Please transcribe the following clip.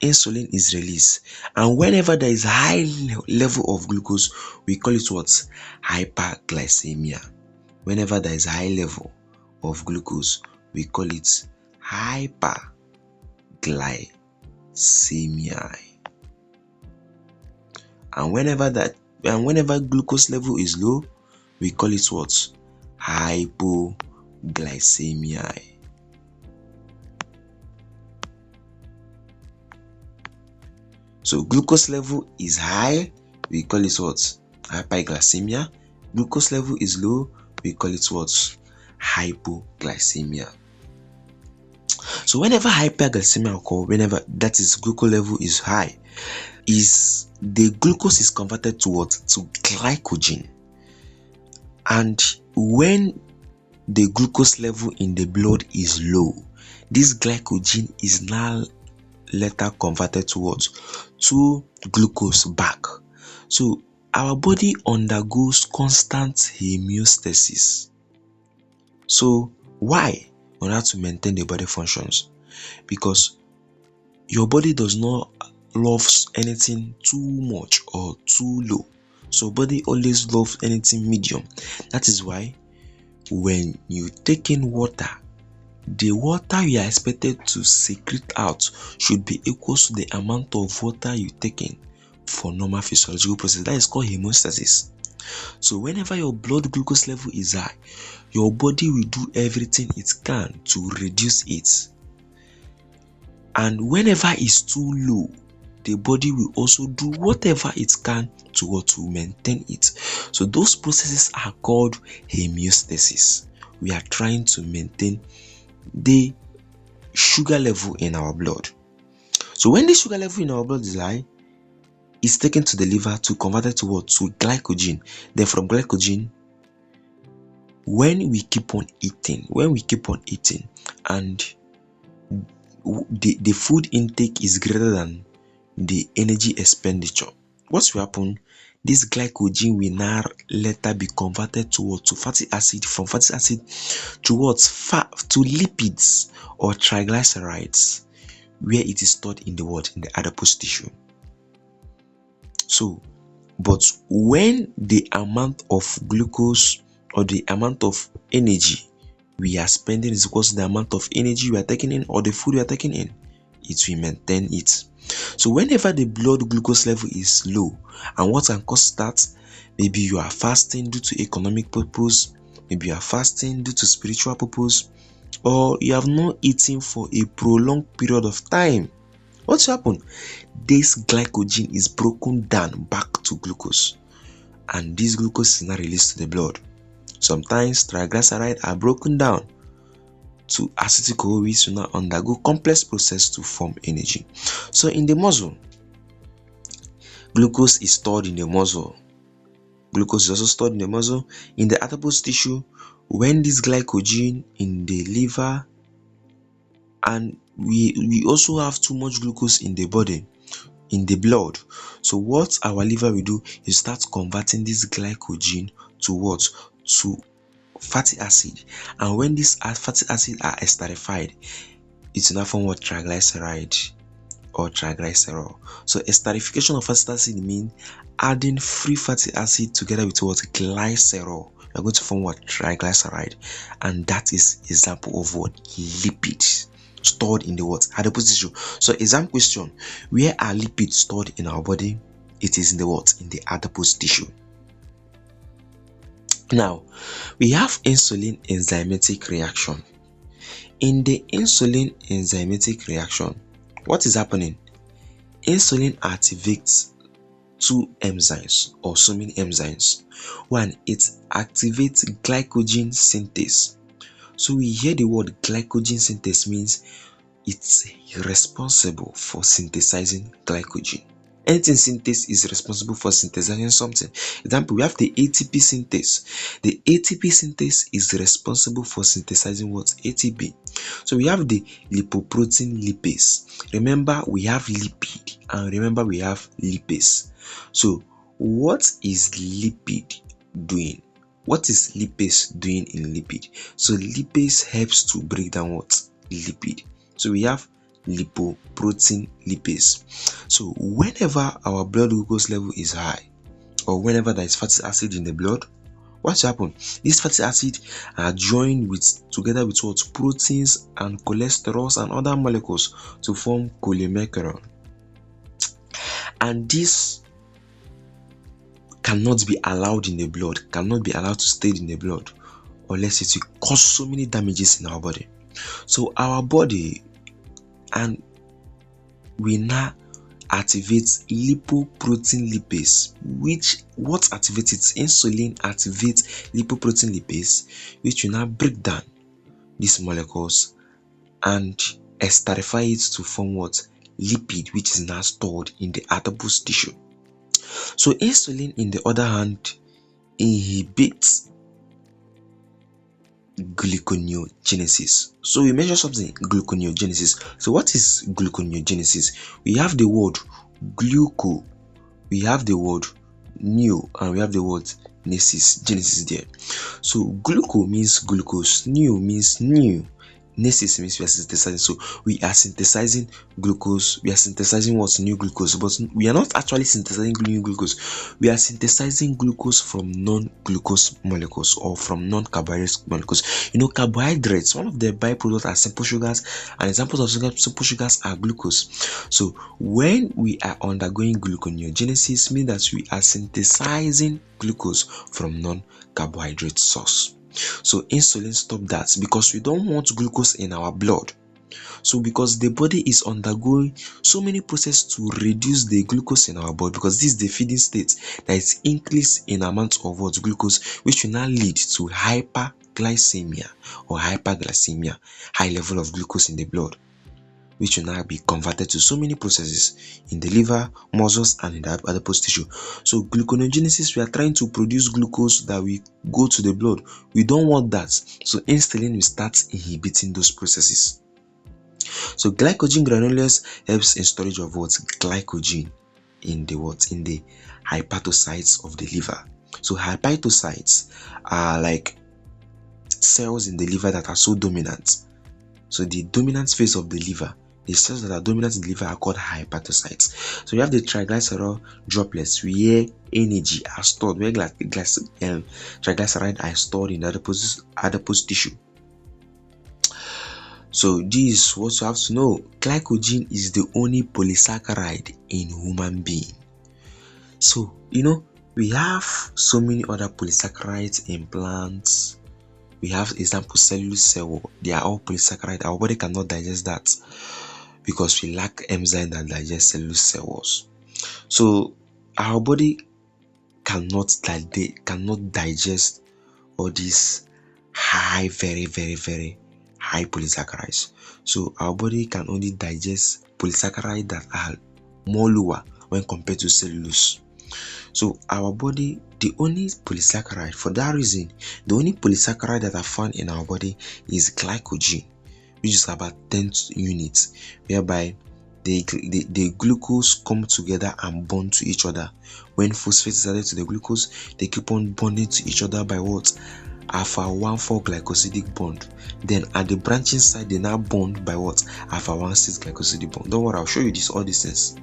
insulin is released, and whenever there is high level of glucose, we call it what? Hyperglycemia. Whenever there is high level of glucose, we call it hyperglycemia. And whenever glucose level is low, we call it what? Hypoglycemia. So glucose level is high, we call it what? Hyperglycemia. Glucose level is low, we call it what? Hypoglycemia. So whenever hyperglycemia occurs, whenever that is glucose level is high, is the glucose is converted to what? To glycogen. And when the glucose level in the blood is low, this glycogen is now later converted to what? To glucose back. So our body undergoes constant homeostasis. So why? In order to maintain the body functions, because your body does not love anything too much or too low. So body always loves anything medium. That is why when you take in water, the water you are expected to secrete out should be equal to the amount of water you take in for normal physiological process. That is called homeostasis. So whenever your blood glucose level is high, your body will do everything it can to reduce it. And whenever it's too low, the body will also do whatever it can to maintain it. So those processes are called homeostasis. We are trying to maintain the sugar level in our blood. So when the sugar level in our blood is high, it's taken to the liver to convert it to what? To glycogen. Then from glycogen, when we keep on eating and the food intake is greater than the energy expenditure, what will happen? This glycogen will now later be converted to what? To fatty acid. From fatty acid to what? Fat, to lipids or triglycerides, where it is stored in the what? In the adipose tissue. So, but when the amount of glucose or the amount of energy we are spending is equal to the amount of energy we are taking in or the food we are taking in, it will maintain it. So whenever the blood glucose level is low, and what can cause that? Maybe you are fasting due to economic purpose, maybe you are fasting due to spiritual purpose, or you have not eaten for a prolonged period of time. What will happen? This glycogen is broken down back to glucose, and this glucose is now released to the blood. Sometimes triglycerides are broken down to acetic which will now undergo complex process to form energy. So in the muscle, glucose is stored in the muscle. Glucose is also stored in the muscle. In the adipose tissue, when this glycogen in the liver, and we also have too much glucose in the body, in the blood. So what our liver will do is start converting this glycogen to what? To fatty acid. And when these fatty acids are esterified, it's now form what? Triglyceride or triglycerol. So esterification of fatty acid means adding free fatty acid together with what? Glycerol. We're going to form what? Triglyceride. And that is example of what? Lipids stored in the what? Adipose tissue. So exam question: where are lipids stored in our body? It is in the what? In the adipose tissue. Now, we have insulin enzymatic reaction. In the insulin enzymatic reaction, what is happening? Insulin activates two enzymes or so many enzymes. One, it activates glycogen synthase. So we hear the word glycogen synthase means it's responsible for synthesizing glycogen. Anything synthase is responsible for synthesizing something. Example, we have the ATP synthase. The ATP synthase is responsible for synthesizing what? ATP. So we have the lipoprotein lipase. Remember, we have lipid and remember we have lipase. So what is lipid doing? What is lipase doing in lipid? So lipase helps to break down what? Lipid. So we have lipoprotein lipase. So whenever our blood glucose level is high, or whenever there is fatty acid in the blood, what happen? This fatty acid are joined together with what? Proteins and cholesterols and other molecules to form chylomicron. And this cannot be allowed in the blood, cannot be allowed to stay in the blood, unless it will cause so many damages in our body. So our body and we now activate lipoprotein lipase, which what activates it? Insulin activates lipoprotein lipase, which will now break down these molecules and esterify it to form what? Lipid, which is now stored in the adipose tissue. So insulin, in the other hand, inhibits gluconeogenesis. So we measure something, gluconeogenesis. So what is gluconeogenesis? We have the word gluco, we have the word neo, and we have the word genesis there. So gluco means glucose, neo means new, nesis means we are synthesizing. So we are synthesizing glucose, we are synthesizing what's new glucose, but we are not actually synthesizing new glucose. We are synthesizing glucose from non-glucose molecules or from non-carbohydrate molecules. You know, carbohydrates, one of their byproducts are simple sugars, and examples of simple sugars are glucose. So when we are undergoing gluconeogenesis, means that we are synthesizing glucose from non-carbohydrate source. So insulin stop that because we don't want glucose in our blood. So because the body is undergoing so many processes to reduce the glucose in our body, because this is the feeding state, that is increase in amount of what? Glucose, which will now lead to hyperglycemia or hyperglycemia, high level of glucose in the blood, which will now be converted to so many processes in the liver, muscles, and in the adipose tissue. So gluconeogenesis, we are trying to produce glucose that will go to the blood. We don't want that. So insulin will start inhibiting those processes. So glycogen granules helps in storage of what? Glycogen in the what? In the hepatocytes of the liver. So hepatocytes are like cells in the liver that are so dominant. So the dominant phase of the liver, the cells that are dominant in the liver are called hepatocytes. So you have the triglyceride droplets where energy are stored, where triglyceride are stored in the adipose tissue. So this is what you have to know. Glycogen is the only polysaccharide in human being. So you know, we have so many other polysaccharides in plants. We have example cellulose cell wall. They are all polysaccharide. Our body cannot digest that because we lack enzyme that digest cellulose cell walls. So our body cannot digest all these very high polysaccharides. So our body can only digest polysaccharides that are more lower when compared to cellulose. So our body, the only polysaccharide, for that reason, the only polysaccharide that are found in our body is glycogen, which is about 10 units, whereby the glucose come together and bond to each other. When phosphate is added to the glucose, they keep on bonding to each other by what? Alpha 1,4 glycosidic bond. Then at the branching side, they now bond by what? Alpha 1,6 glycosidic bond. Don't worry, I'll show you all these things.